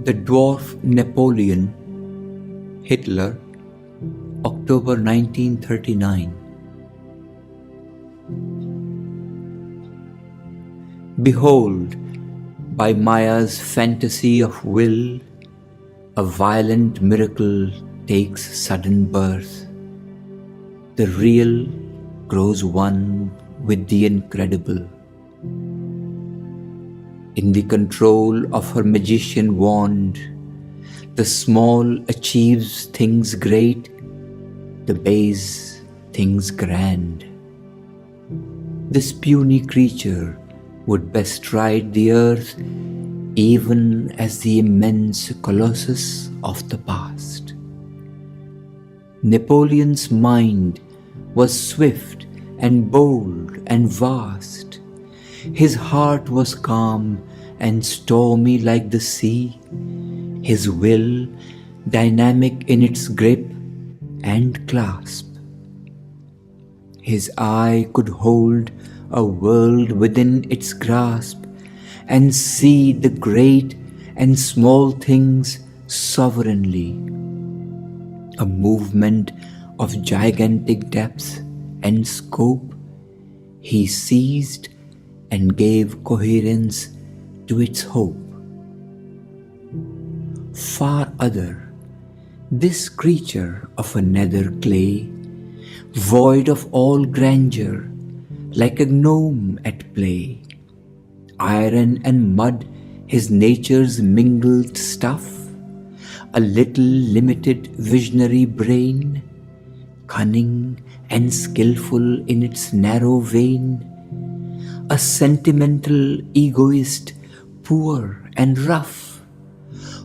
The Dwarf Napoleon Hitler, October 1939. Behold, by Maya's fantasy of will, a violent miracle takes sudden birth. The real grows one with the incredible. In the control of her magician wand, the small achieves things great, the base things grand. This puny creature would bestride the earth even as the immense colossus of the past. Napoleon's mind was swift and bold and vast. His heart was calm and stormy like the sea, his will dynamic in its grip and clasp. His eye could hold a world within its grasp and see the great and small things sovereignly. A movement of gigantic depth and scope, he seized and gave coherence to its hope. Far other, this creature of a nether clay, void of all grandeur, like a gnome at play, iron and mud his nature's mingled stuff, a little limited visionary brain, cunning and skillful in its narrow vein, a sentimental egoist, poor and rough,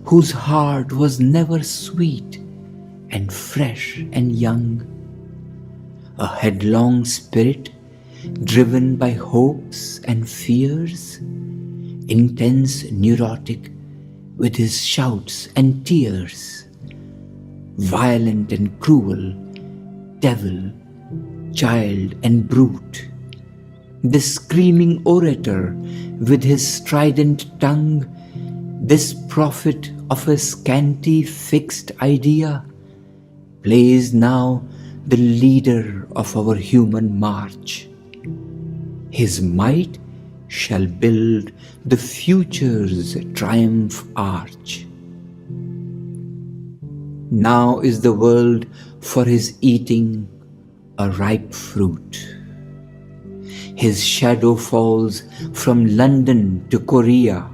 whose heart was never sweet and fresh and young, a headlong spirit driven by hopes and fears, intense neurotic with his shouts and tears, violent and cruel, devil, child and brute, this screaming orator with his strident tongue, this prophet of a scanty fixed idea, plays now the leader of our human march. His might shall build the future's triumph arch. Now is the world for his eating a ripe fruit. His shadow falls from London to Korea.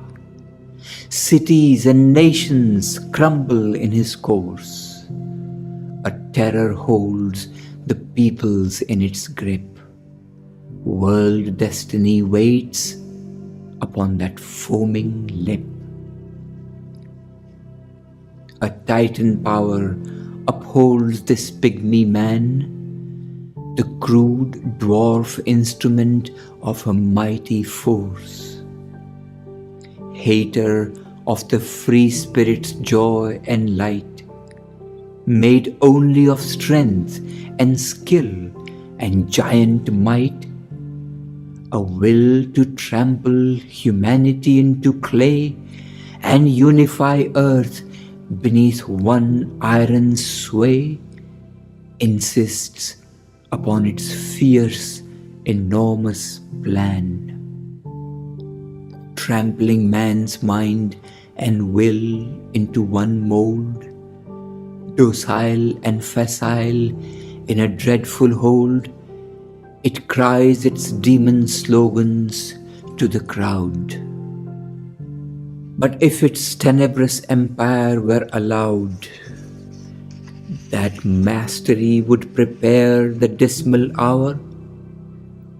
Cities and nations crumble in his course. A terror holds the peoples in its grip. World destiny waits upon that foaming lip. A titan power upholds this pygmy man, the crude dwarf instrument of a mighty force. Hater of the free spirit's joy and light, made only of strength and skill and giant might, a will to trample humanity into clay and unify earth beneath one iron sway, insists upon its fierce, enormous plan. Trampling man's mind and will into one mold, docile and facile in a dreadful hold, it cries its demon slogans to the crowd. But if its tenebrous empire were allowed, that mastery would prepare the dismal hour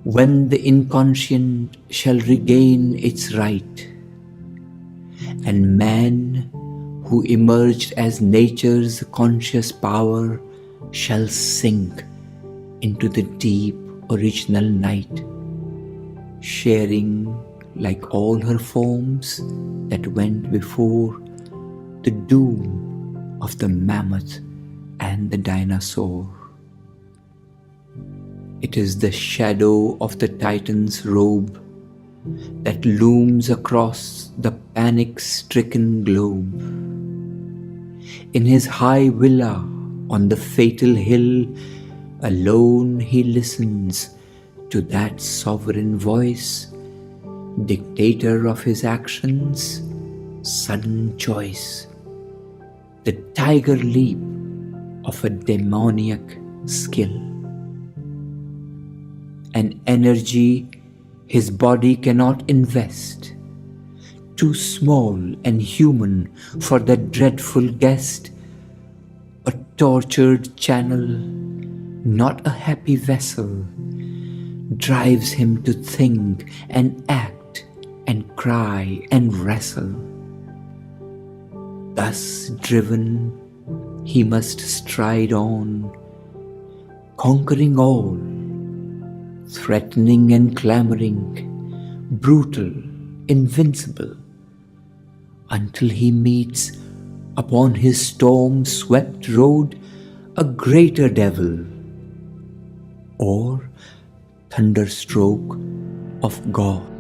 when the inconscient shall regain its right, and man, who emerged as nature's conscious power, shall sink into the deep original night, sharing, like all her forms that went before, the doom of the mammoth and the dinosaur. It is the shadow of the Titan's robe that looms across the panic-stricken globe. In his high villa on the fatal hill, alone he listens to that sovereign voice, dictator of his actions, sudden choice, the tiger leap of a demoniac skill. An energy his body cannot invest, too small and human for that dreadful guest, a tortured channel, not a happy vessel, drives him to think and act and cry and wrestle. Thus driven, he must stride on, conquering all, threatening and clamoring, brutal, invincible, until he meets upon his storm-swept road a greater devil, or thunderstroke of God.